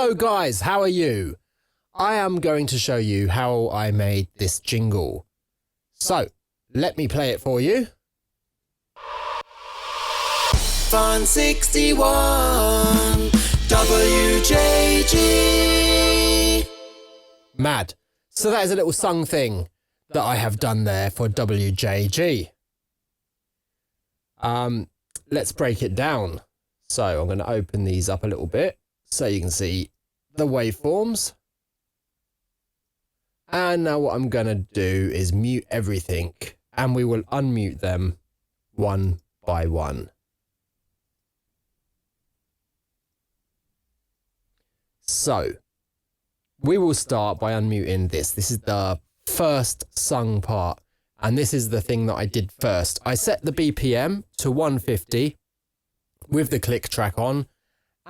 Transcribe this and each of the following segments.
Hello guys, how are you? I am going to show you how I made this jingle. So, let me play it for you. Fun 61 WJG. Mad. So that is a little sung thing that I have done there for WJG. Let's break it down. So I'm going to open these up a little bit so you can see the waveforms. And now what I'm going to do is mute everything and we will unmute them one by one. So we will start by unmuting this. This is the first sung part. And this is the thing that I did first. I set the BPM to 150 with the click track on,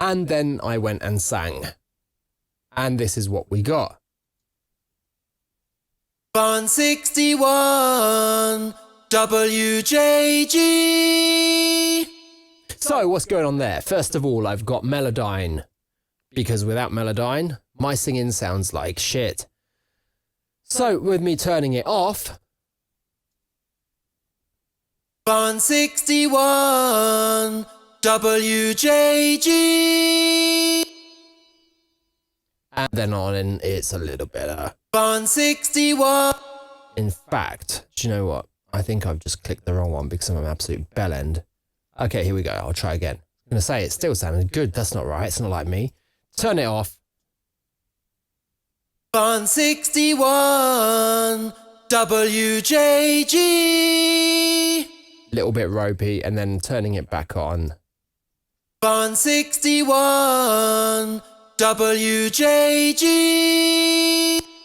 and then I went and sang. And this is what we got. Fun 61 WJG. So what's going on there? First of all, I've got Melodyne, because without Melodyne, my singing sounds like shit. So with me turning it off, Fun 61 WJG. and then on, and it's a little better. Fun 61. In fact, do you know what? I think I've just clicked the wrong one because I'm an absolute bellend. Okay, here we go. I'll try again. I'm going to say it still sounded good. That's not right. It's not like me. Turn it off. Fun 61 WJG. Little bit ropey, and then turning it back on. Fun 61 WJG.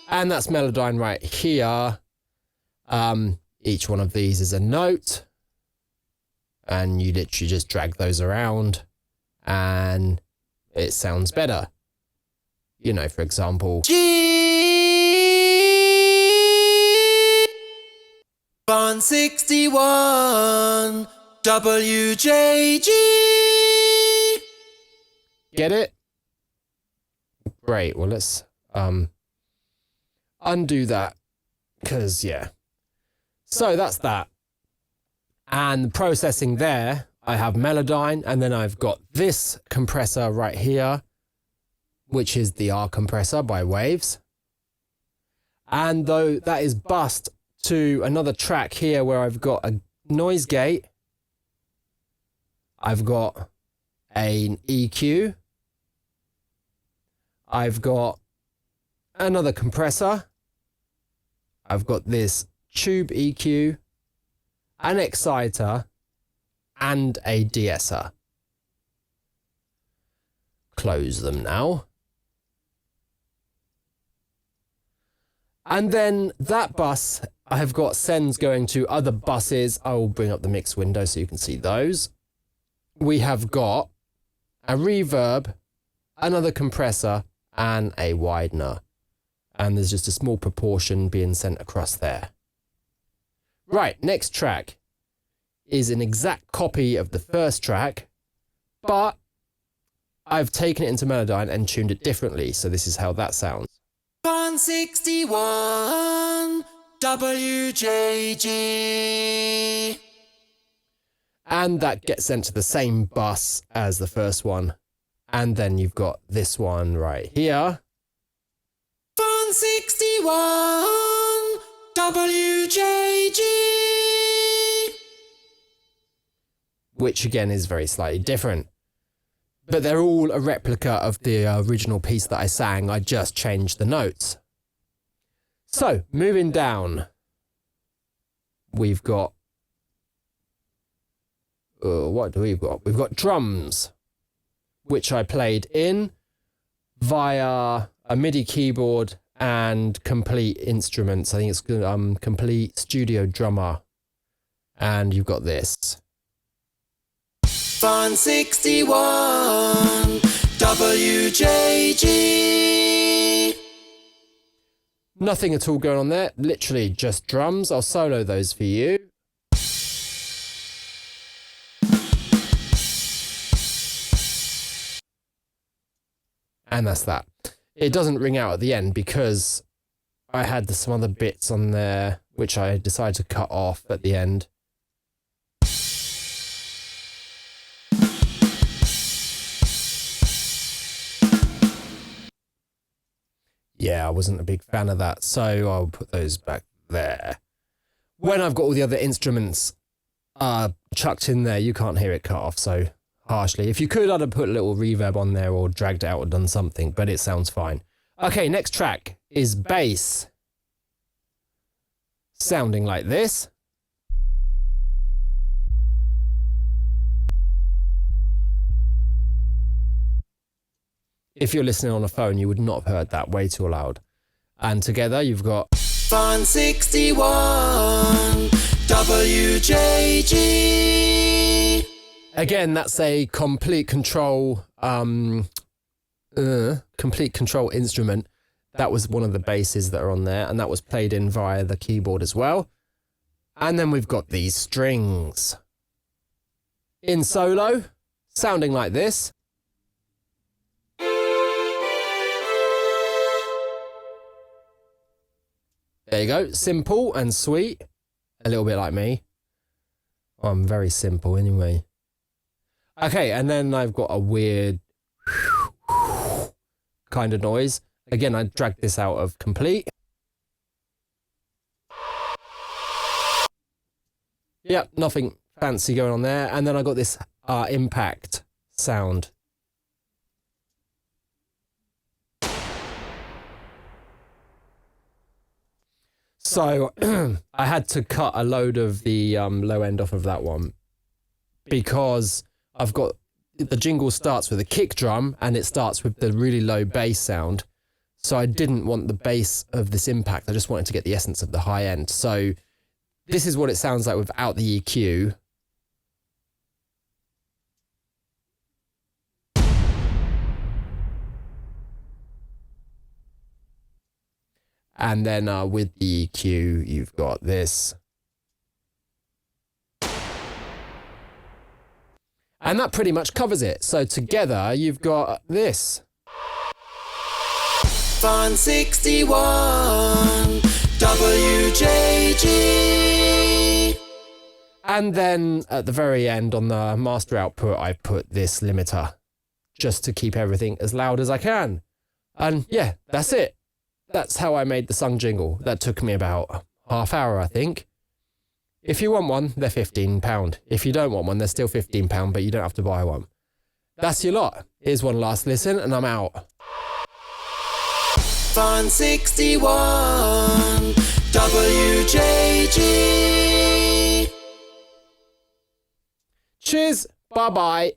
And that's Melodyne right here. Each one of these is a note. And you literally just drag those around and it sounds better. You know, for example, G. Fun 61 WJG. get it? Great. Well, let's undo that because, yeah. So that's that. And processing there, I have Melodyne, and then I've got this compressor right here, which is the R compressor by Waves. And though that is bussed to another track here where I've got a noise gate, I've got an EQ, I've got another compressor, I've got this tube EQ, an exciter, and a de-esser. Close them now. And then that bus, I have got sends going to other buses. I will bring up the mix window so you can see those. We have got a reverb, another compressor, and a widener. And there's just a small proportion being sent across there. Right, next track is an exact copy of the first track, but I've taken it into Melodyne and tuned it differently, so this is how that sounds. Fun 61 WJG. And that gets sent to the same bus as the first one. And then you've got this one right here. Fun 61 WJG. Which again is very slightly different. But they're all a replica of the original piece that I sang. I just changed the notes. So, moving down, we've got... what do we've got? We've got drums, which I played in via a MIDI keyboard and Complete Instruments. I think it's Complete Studio Drummer. And you've got this. Fun 61 WJG. Nothing at all going on there. Literally just drums. I'll solo those for you. And that's that. It doesn't ring out at the end because I had some other bits on there which I decided to cut off at the end. Yeah, I wasn't a big fan of that, so I'll put those back there. When I've got all the other instruments chucked in there, you can't hear it cut off so harshly. If you could, I'd have put a little reverb on there or dragged it out or done something, but it sounds fine. Okay, next track is bass. Sounding like this. If you're listening on a phone, you would not have heard that, way too loud. And together you've got Fun 61 WJG. Again, that's a complete control instrument. That was one of the basses that are on there, and that was played in via the keyboard as well. And then we've got these strings in solo, sounding like this. There you go, simple and sweet, a little bit like me. I'm very simple anyway. Okay, and then I've got a weird kind of noise. Again, I dragged this out of complete. Yep, nothing fancy going on there. And then I got this impact sound. So I had to cut a load of the low end off of that one because I've got the jingle starts with a kick drum and it starts with the really low bass sound. So I didn't want the bass of this impact. I just wanted to get the essence of the high end. So this is what it sounds like without the EQ. And then with the EQ, you've got this. And that pretty much covers it. So together, you've got this. Fun 61 WJG. And then at the very end on the master output, I put this limiter just to keep everything as loud as I can. And yeah, that's it. That's how I made the sung jingle. That took me about half hour, I think. If you want one, they're £15. If you don't want one, they're still £15, but you don't have to buy one. That's your lot. Here's one last listen, and I'm out. Fun 61 WJG. Cheers. Bye-bye.